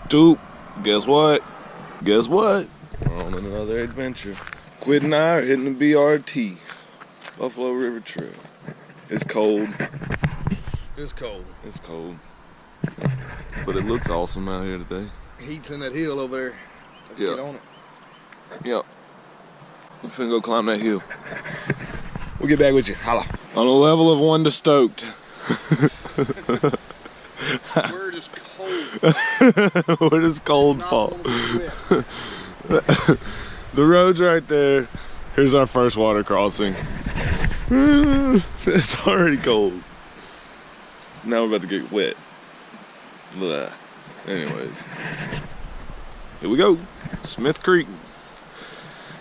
Stoop. Guess what? Guess what? We're on another adventure. Quid and I are hitting the BRT. Buffalo River Trail. It's cold. It's cold. It's cold. But it looks awesome out here today. Heat's in that hill over there. Let's get on it. Yep. I'm finna go climb that hill. We'll get back with you. Holla. On a level of 1 to stoked. Where does cold? Where does cold fall? The road's right there. Here's our first water crossing. It's already cold. Now we're about to get wet. Blah. Anyways, here we go. Smith Creek.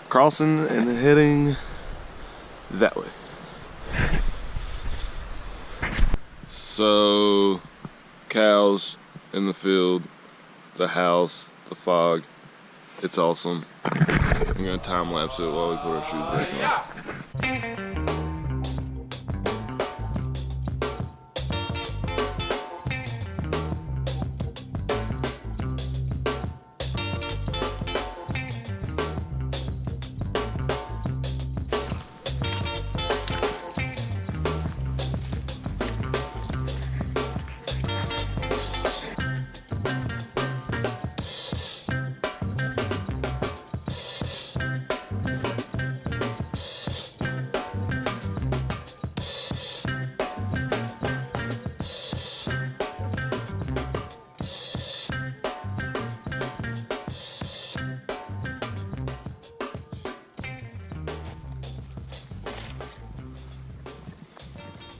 Crossing and heading that way. So, cows in the field, the house, the fog. It's awesome. I'm gonna time lapse it while we put our shoes back on.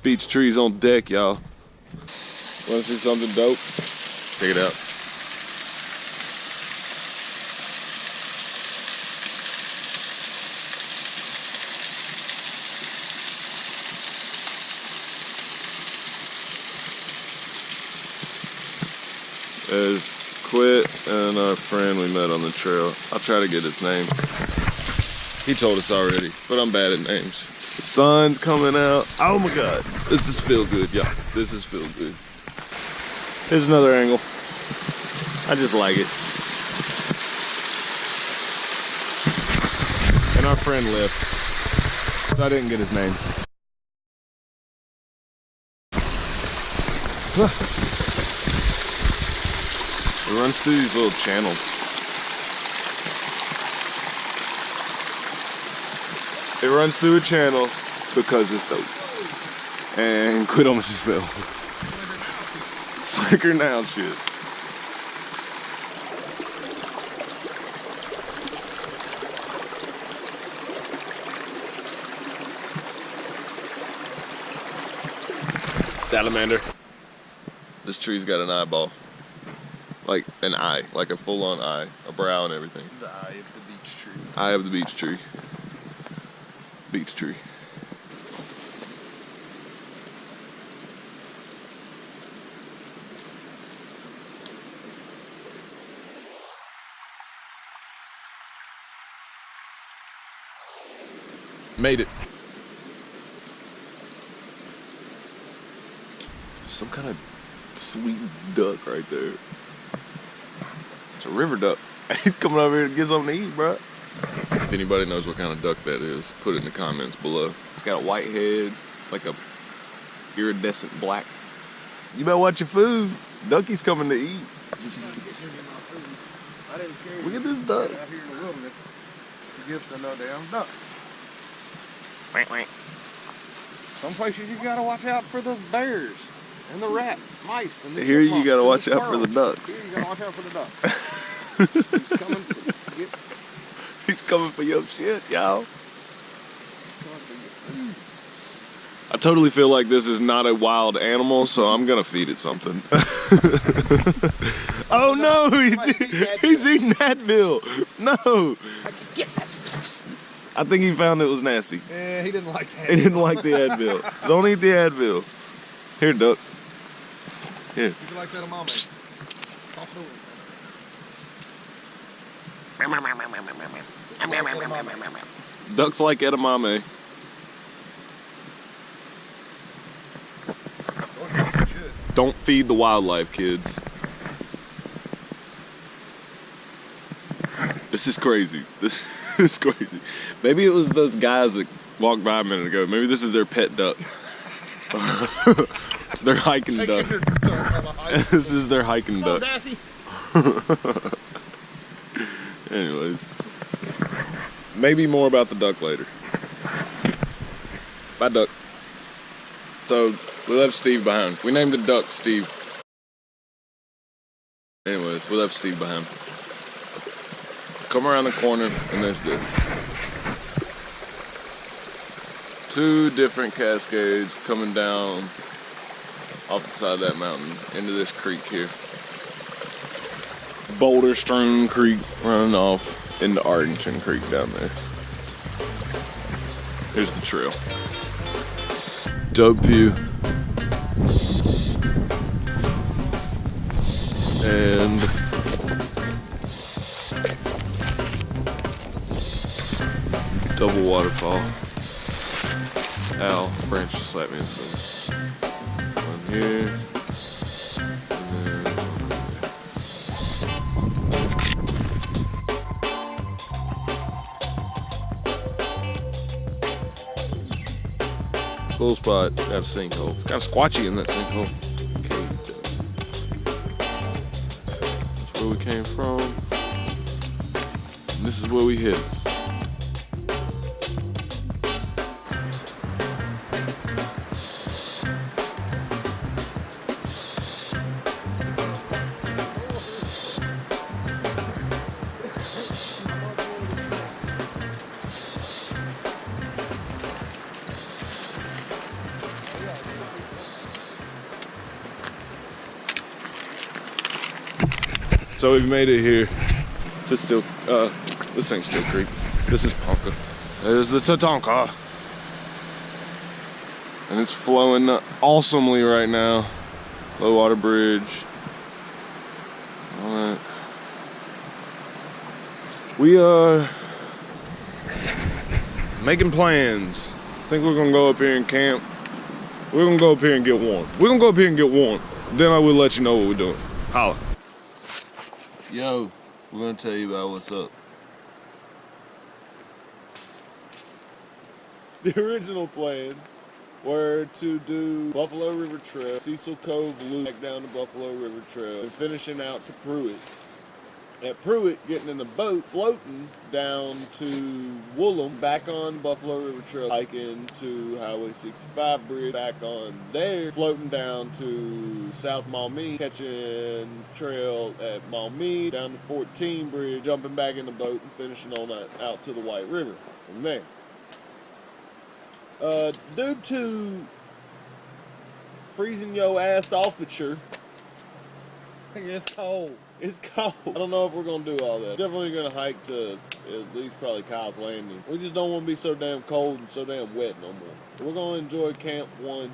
Beach trees on deck, y'all. Wanna see something dope? Check it out. There's Quit and our friend we met on the trail. I'll try to get his name. He told us already, but I'm bad at names. The sun's coming out. Oh my God. This is feel good, y'all. This is feel good. Here's another angle. I just like it. And our friend left, so I didn't get his name. It runs through these little channels. It runs through a channel because it's dope. And Quid almost just fell. Slicker now shit. Salamander. This tree's got an eyeball. Like an eye, like a full-on eye, a brow and everything. The eye of the beech tree. Eye of the beech tree. Beech tree. Made it. Some kind of sweet duck right there. It's a river duck. He's coming over here to get something to eat, bro. If anybody knows what kind of duck that is, put it in the comments below. It's got a white head. It's like a iridescent black. You better watch your food. Ducky's coming to eat. Look at this duck. Out here in the wilderness, you get to no damn duck. Some places you gotta watch out for the bears and the rats, mice, and the here you gotta watch out for the ducks. Here you gotta watch out for the ducks. He's coming to get. He's coming for your shit, y'all. I totally feel like this is not a wild animal, so I'm gonna feed it something. Oh no, he's eating Advil. No. I think he found it was nasty. Yeah, he didn't like that. He didn't like the Advil. Don't eat the Advil. Here, duck. Here. You like that, a mama? Ducks like edamame. Don't feed the wildlife, kids. This is crazy. This is crazy. Maybe it was those guys that walked by a minute ago. Maybe this is their pet duck. It's their hiking duck. This is their hiking duck. Anyways, maybe more about the duck later. Bye, duck. So we left Steve behind. We named the duck Steve. Anyways, we left Steve behind. Come around the corner and there's this. 2 different cascades coming down off the side of that mountain into this creek here. Boulder strewn creek running off into Arlington Creek down there. Here's the trail. Dope view. And double waterfall. Ow, branch just slapped me in the face. One here. And then one over there. Cool spot, got a sinkhole. It's kind of squatchy in that sinkhole. That's where we came from. And this is where we hit. So we've made it here to Still, this ain't Still Creek. This is Ponca. There's the Tatanka. And it's flowing awesomely right now. Low water bridge. All that. We are making plans. I think we're gonna go up here and camp. We're gonna go up here and get warm. We're gonna go up here and get warm. Then I will let you know what we're doing. Holla. Yo, we're gonna tell you about what's up. The original plans were to do Buffalo River Trail, Cecil Cove loop back down to Buffalo River Trail, and finishing out to Pruitt. At Pruitt, getting in the boat, floating down to Woolham, back on Buffalo River Trail, hiking to Highway 65 bridge, back on there, floating down to South Maumee, catching trail at Maumee, down to 14 bridge, jumping back in the boat and finishing on out to the White River from there. Due to freezing your ass offature, It's cold. it's cold. I don't know if we're gonna do all that. Definitely gonna hike to at least probably Kyle's Landing. We just don't want to be so damn cold and so damn wet no more. We're gonna enjoy Camp 1.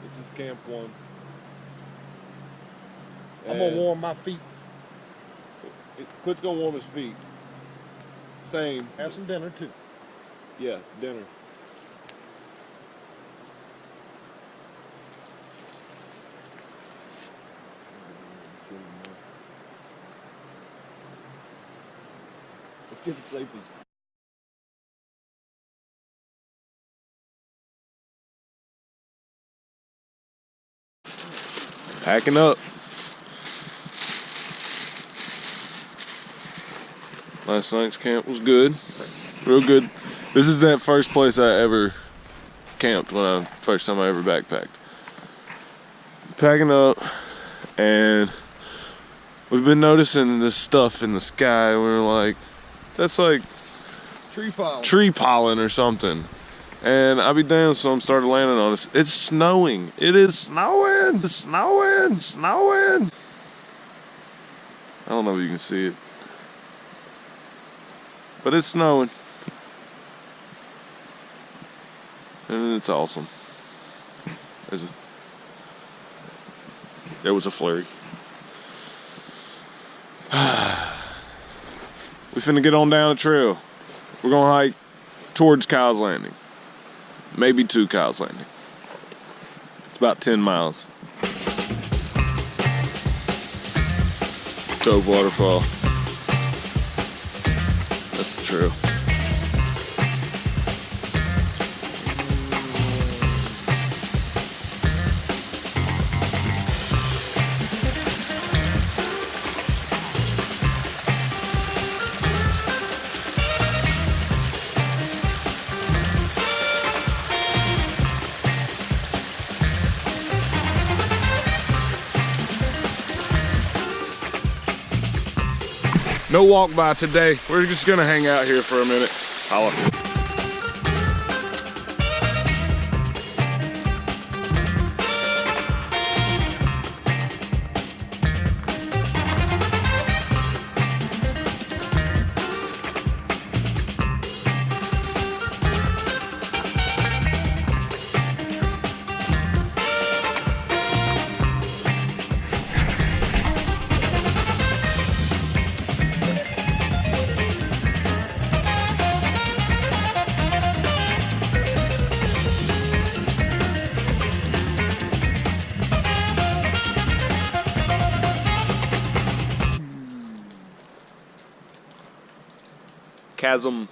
This is Camp 1. I'm gonna warm my feet. Quit's gonna warm his feet. Same. Have some dinner too. Yeah, dinner. Let's get the sleepers. Packing up. Last night's camp was good. Real good. This is that first place I ever camped first time I ever backpacked. Packing up, and we've been noticing this stuff in the sky, and we're like, that's like tree pollen or something. And I'll be damned, some started landing on us. It's snowing. It is snowing. It's snowing. Snowing. I don't know if you can see it, but it's snowing. And it's awesome. There was a flurry. We finna get on down the trail. We're gonna hike towards Kyle's Landing. Maybe to Kyle's Landing. It's about 10 miles. Dope waterfall. trail. No walk by today. We're just gonna hang out here for a minute. Holla. Chasm,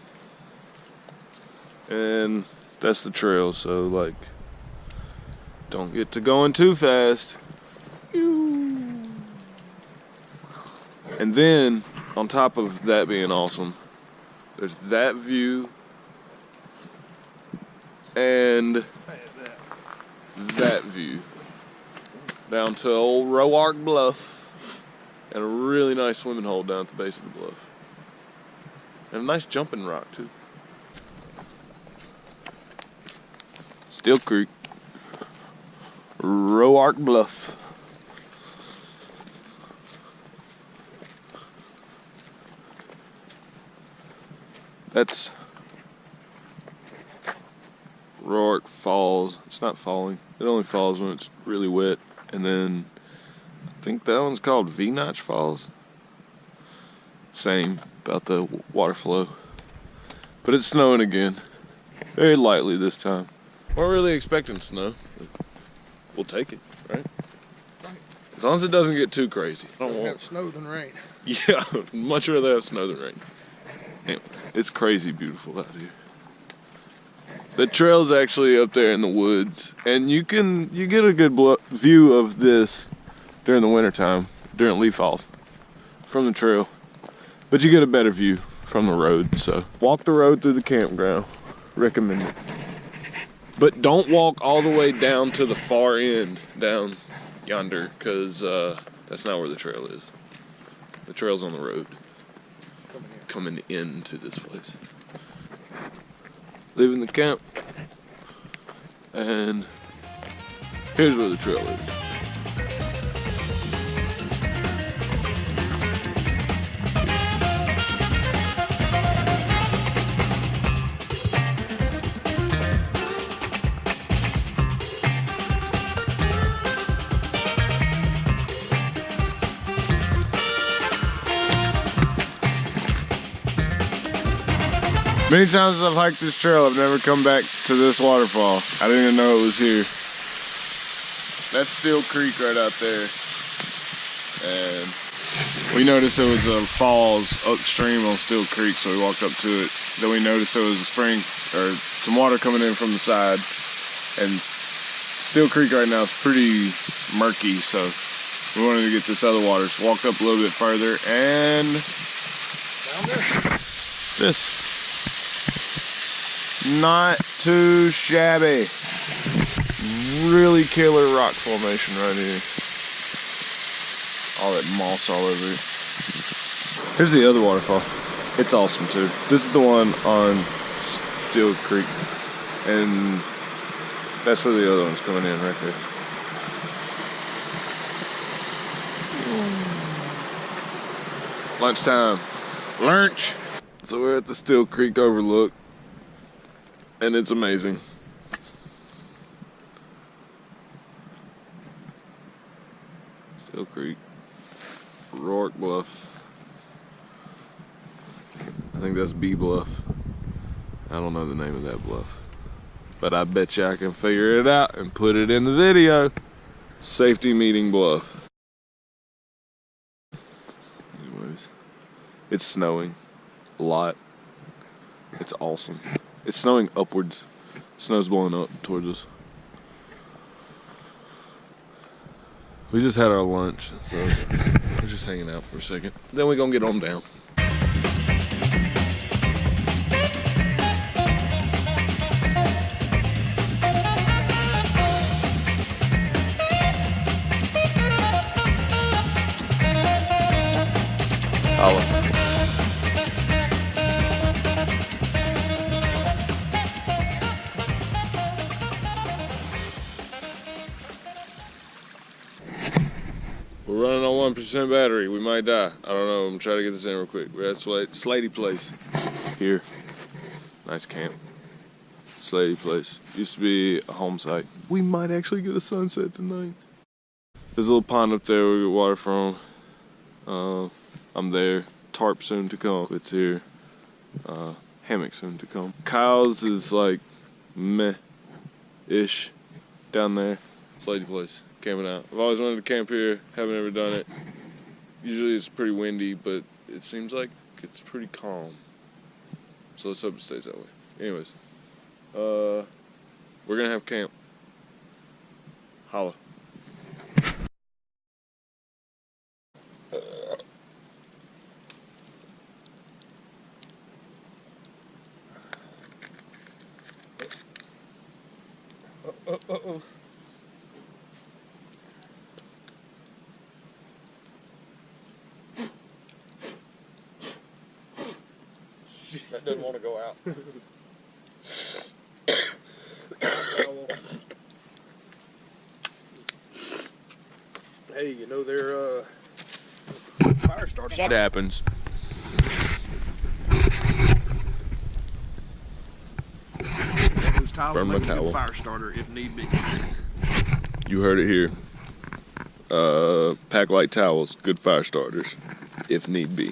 and that's the trail, so like don't get to going too fast. And then on top of that being awesome, there's that view and that view down to old Roark Bluff, and a really nice swimming hole down at the base of the bluff. And a nice jumping rock too. Still Creek, Roark Bluff. That's Roark Falls. It's not falling. It only falls when it's really wet. And then I think that one's called V-Notch Falls. Same about the water flow, but it's snowing again, very lightly this time. We're really expecting snow, but we'll take it, right? As long as it doesn't get too crazy. I don't want have snow than rain. Yeah, much rather have snow than rain. Anyway, it's crazy beautiful out here. The trail's actually up there in the woods, and you get a good view of this during the wintertime, during leaf off, from the trail. But you get a better view from the road, so walk the road through the campground. Recommend it. But don't walk all the way down to the far end, down yonder, because that's not where the trail is. The trail's on the road, coming into this place. Leaving the camp, and here's where the trail is. Many times I've hiked this trail, I've never come back to this waterfall. I didn't even know it was here. That's Steel Creek right out there. And we noticed there was a falls upstream on Steel Creek, so we walked up to it. Then we noticed there was a spring, or some water coming in from the side. And Steel Creek right now is pretty murky, so we wanted to get this other water. So walked up a little bit further, and Down there. this. Not too shabby. Really killer rock formation right here. All that moss all over it. Here's the other waterfall. It's awesome too. This is the one on Steel Creek. And that's where the other one's coming in right there. Lunchtime. Lunch. So we're at the Steel Creek overlook. And it's amazing. Steel Creek, Roark Bluff. I think that's B Bluff. I don't know the name of that bluff, but I bet you I can figure it out and put it in the video. Safety Meeting Bluff. Anyways, it's snowing a lot. It's awesome. It's snowing upwards. Snow's blowing up towards us. We just had our lunch, so we're just hanging out for a second. Then we're gonna get on down. Holla. We're running on 1% battery. We might die. I don't know. I'm trying to get this in real quick. We're at Slady Place here. Nice camp. Slady Place. Used to be a home site. We might actually get a sunset tonight. There's a little pond up there we get water from. I'm there. Tarp soon to come. It's here. Hammock soon to come. Kyle's is like meh-ish down there. Slady Place. Camping out. I've always wanted to camp here, haven't ever done it. Usually it's pretty windy, but it seems like it's pretty calm. So let's hope it stays that way. Anyways, we're gonna have camp. Holla. Uh-oh. That doesn't want to go out. Hey, you know they're fire starters. That happens. Those towels Burn my make a towel. good fire starter if need be. You heard it here. Pack light towels, good fire starters, if need be.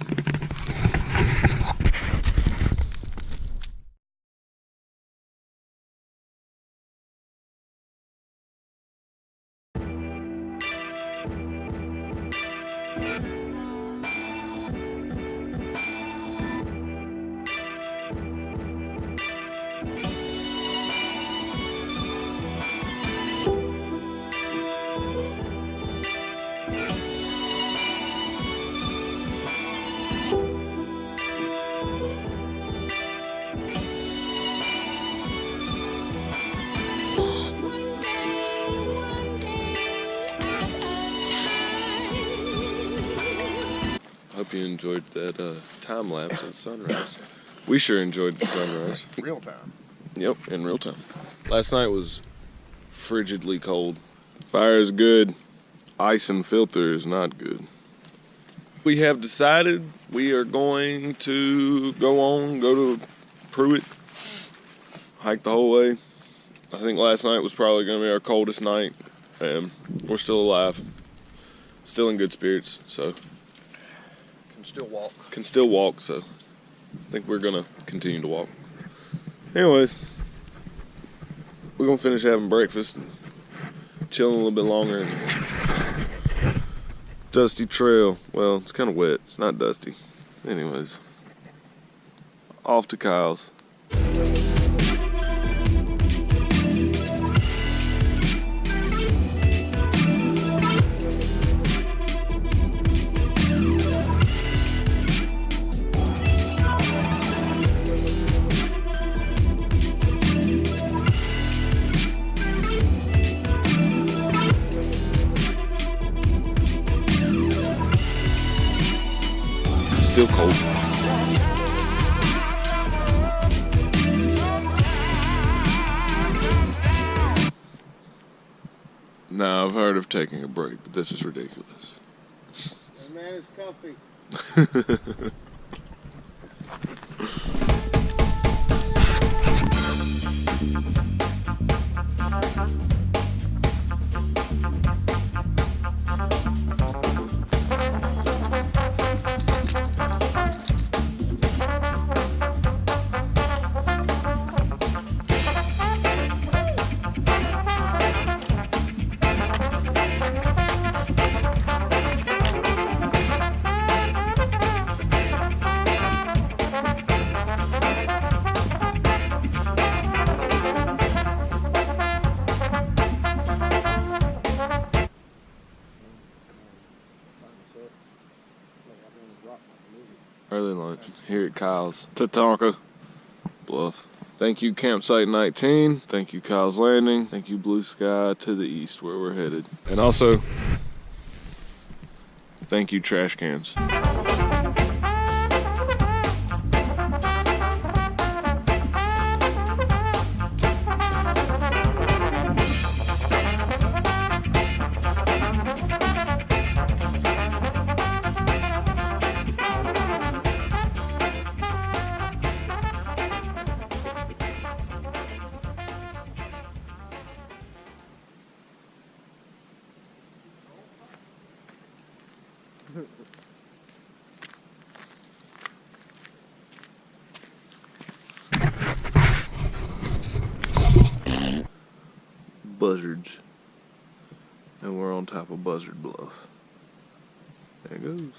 Hope you enjoyed that time lapse of the sunrise. We sure enjoyed the sunrise. Real time. Yep, in real time. Last night was frigidly cold. Fire is good. Ice and filter is not good. We have decided we are going to go to Pruitt, hike the whole way. I think last night was probably going to be our coldest night, and we're still alive. Still in good spirits, so. Can still walk, so I think we're gonna continue to walk. Anyways, we're gonna finish having breakfast and chilling a little bit longer. And dusty trail. Well, it's kind of wet. It's not dusty. Anyways, off to Kyle's. Still cold. Now I've heard of taking a break, but this is ridiculous. Hey man, it's comfy. Early lunch here at Kyle's Tatanka Bluff. Thank you, Campsite 19. Thank you, Kyle's Landing. Thank you, Blue Sky to the east where we're headed. And also, thank you, trash cans. Buzzards. And we're on top of Buzzard Bluff. There it goes.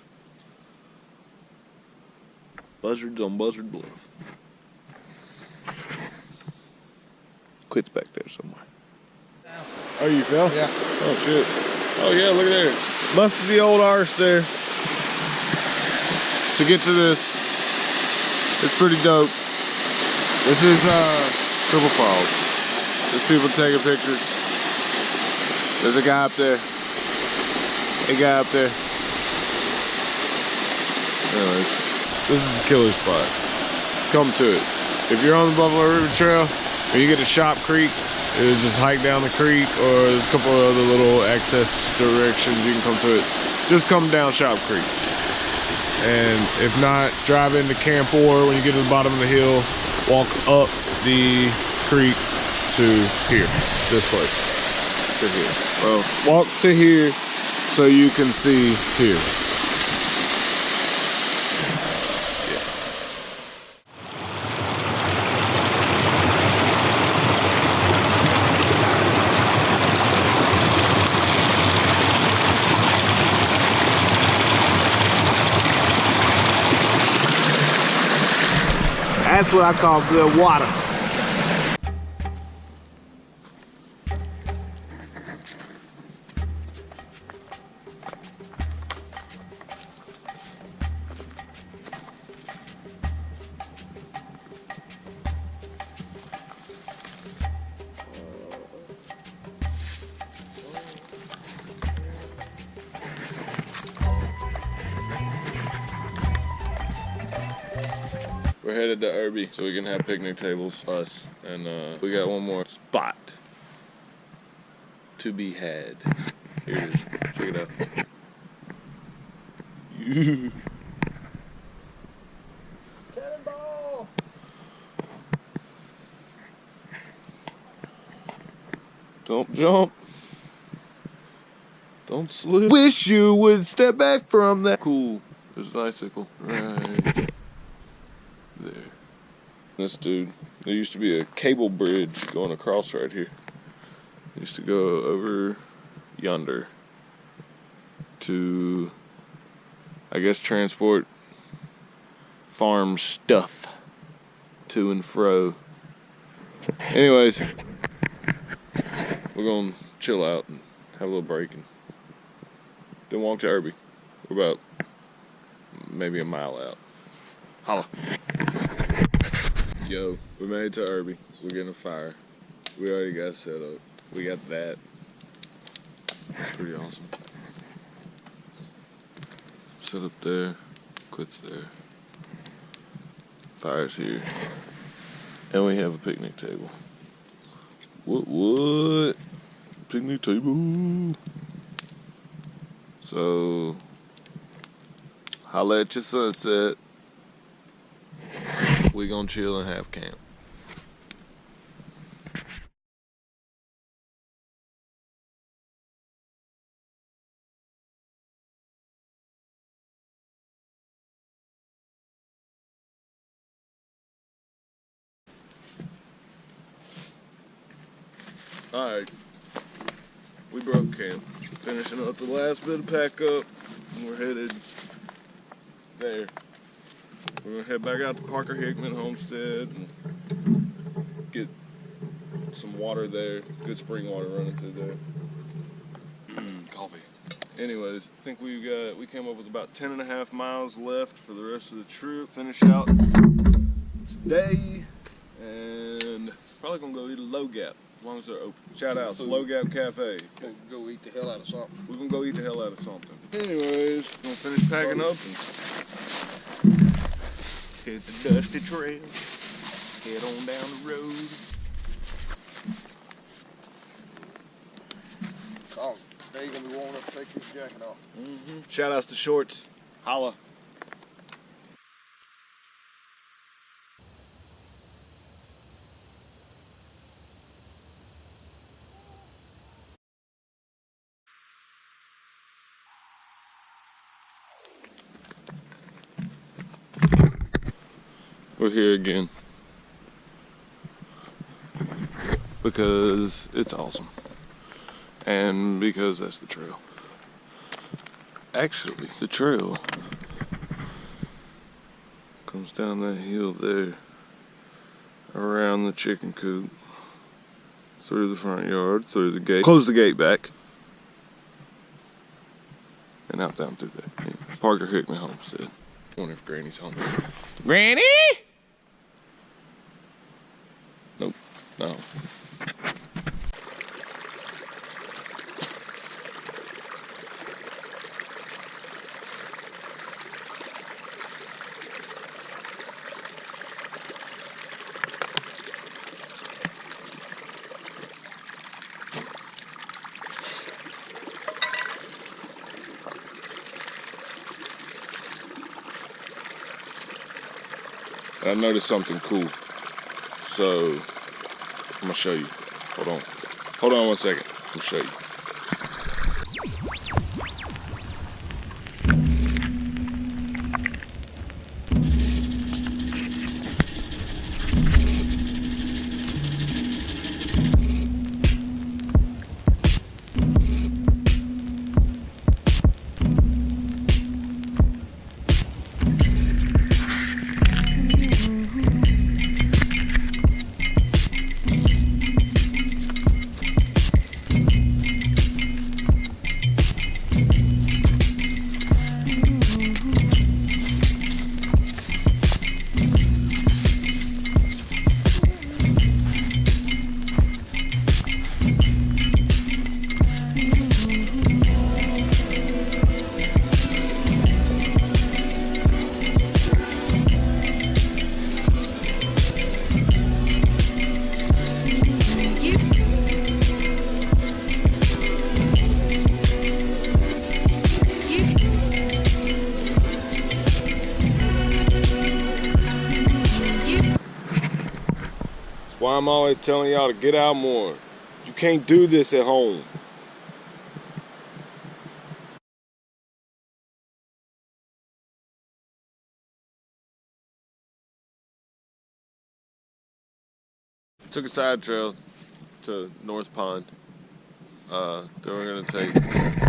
Buzzards on Buzzard Bluff. Quit's back there somewhere. Oh, you fell? Yeah. Oh, shit. Oh, yeah, look at there. Busted the old arse there. To get to this, it's pretty dope. This is River Falls. There's people taking pictures. There's a guy up there. A guy up there. Anyways, this is a killer spot. Come to it. If you're on the Buffalo River Trail, when you get to Shop Creek, just hike down the creek, or there's a couple of other little access directions you can come to it. Just come down Shop Creek. And if not, drive into Camp Orr. When you get to the bottom of the hill, walk up the creek to here, this place, to here. Well, walk to here so you can see here. That's what I call good water. We're headed to Irby so we can have picnic tables, us, and we got one more spot to be had. Here it is. Check it out. Cannonball! Don't jump. Don't slip. Wish you would step back from that. Cool. There's an icicle right there. This dude, there used to be a cable bridge going across right here. It used to go over yonder to, I guess, transport farm stuff to and fro. Anyways, we're gonna chill out and have a little break and then walk to Irby. We're about maybe a mile out. Holla. Yo, we made it to Irby. We're getting a fire. We already got set up. We got that. That's pretty awesome. Set up there. Quit's there. Fire's here. And we have a picnic table. What? Picnic table. So, holla at your sunset. We gonna chill and have camp. Alright, we broke camp. Finishing up the last bit of pack up, and we're headed there. We're gonna head back out to Parker Hickman Homestead and get some water there. Good spring water running through there. Coffee. Anyways, I think we came up with about 10.5 miles left for the rest of the trip. Finish out today, and probably gonna go eat a Low Gap as long as they're open. Shout out to Low Gap Cafe. Go eat the hell out of something. We're gonna go eat the hell out of something. Anyways, gonna finish packing up and hit the dusty trail. Head on down the road. Oh, now you're gonna be warm enough to take this jacket off. Shout outs to Shorts. Holla. We're here again because it's awesome and because that's the trail. Actually, the trail comes down that hill there, around the chicken coop, through the front yard, through the gate, close the gate back, and out down through there. Yeah. Parker Hickman Homestead. I wonder if Granny's home. Granny? Nope. No. I noticed something cool, so I'm gonna show you. Hold on 1 second. I'll show you. Why I'm always telling y'all to get out more. You can't do this at home. Took a side trail to North Pond. Then we're gonna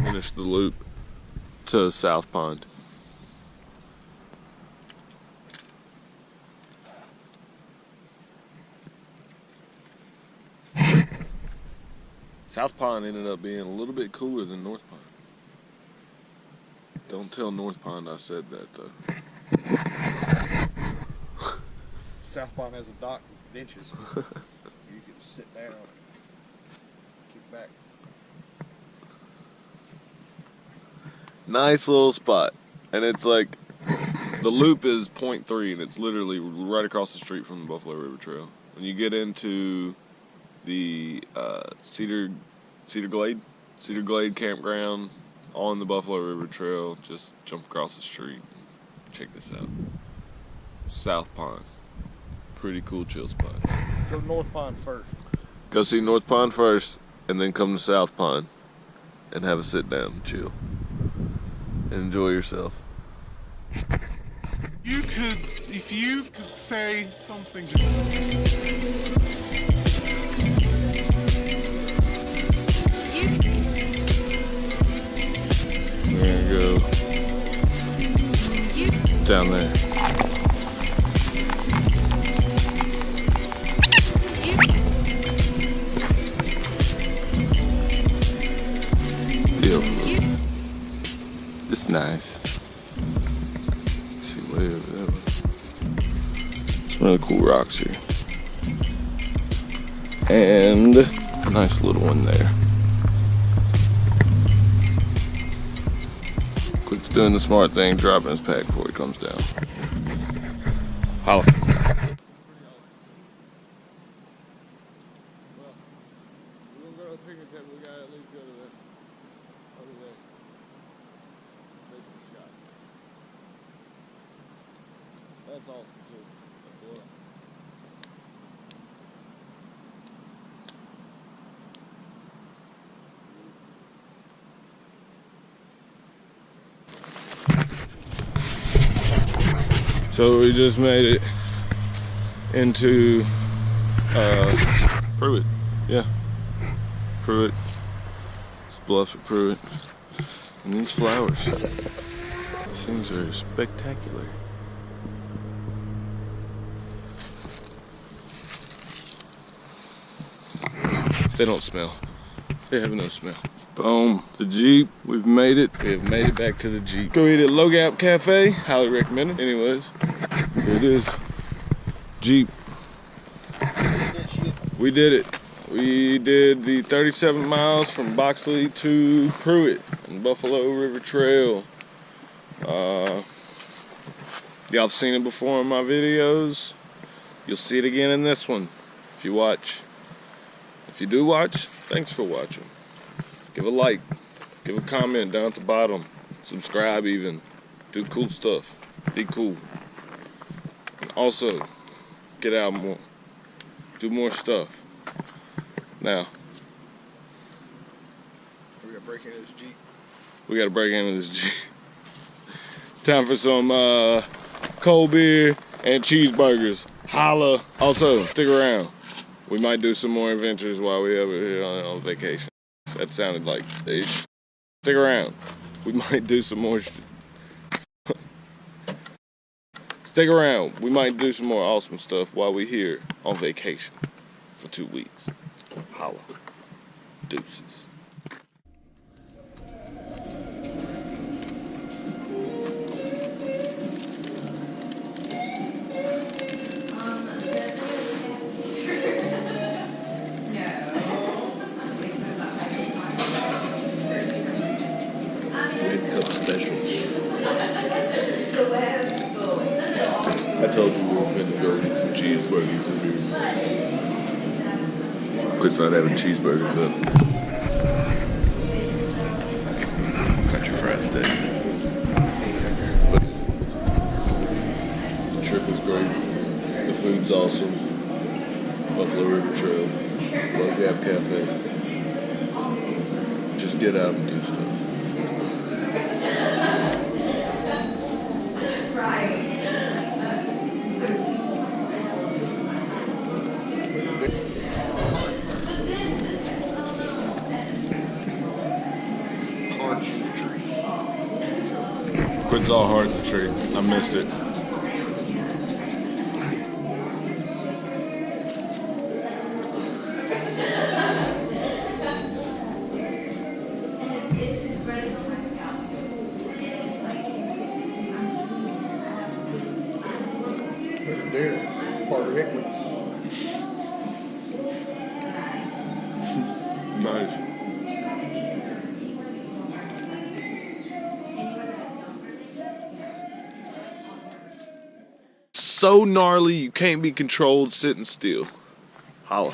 finish the loop to South Pond. South Pond ended up being a little bit cooler than North Pond. Don't tell North Pond I said that though. South Pond has a dock with benches. You can sit down and kick back. Nice little spot. And it's like, the loop is 0.3 and it's literally right across the street from the Buffalo River Trail. When you get into the Cedar Glade campground on the Buffalo River Trail, just jump across the street. Check this out. South Pond. Pretty cool chill spot. Go to North Pond first. Go see North Pond first, and then come to South Pond and have a sit down and chill. And enjoy yourself. If you could say something. There you go. Down there. Deal. That's nice. Let's see, way over that way. Some really cool rocks here. And a nice little one there. Quick's doing the smart thing, dropping his pack before he comes down. Holla. That's awesome too. So we just made it into Pruitt. Yeah, Pruitt. It's bluffs at Pruitt. And these flowers. These things are spectacular. They don't smell. They have no smell. Boom, the Jeep, we've made it. We have made it back to the Jeep. Go eat at Low Gap Cafe, highly recommended. Anyways, here it is, Jeep. We did it. We did the 37 miles from Boxley to Pruitt on Buffalo River Trail. Y'all have seen it before in my videos. You'll see it again in this one if you watch. If you do watch, thanks for watching. Give a like, give a comment down at the bottom, subscribe even, do cool stuff, be cool. And also, get out more, do more stuff. Now, we gotta break into this Jeep. We gotta break into this Jeep. Time for some cold beer and cheeseburgers. Holla. Also, stick around. We might do some more adventures while we're over here on vacation. That sounded like they stick around. We might do some more stick around. We might do some more awesome stuff while we're here on vacation for 2 weeks. Holla. Deuces. I told you we were finna go eat some cheeseburgers and beer. Quit not having cheeseburgers up. Country fried steak. But the trip was great. The food's awesome. Buffalo River Trail. Low Gap Cafe. Just get out and do stuff. Quid's all hard in the tree. I missed it. There, part of Hickman. Nice. So gnarly you can't be controlled sitting still. Holla.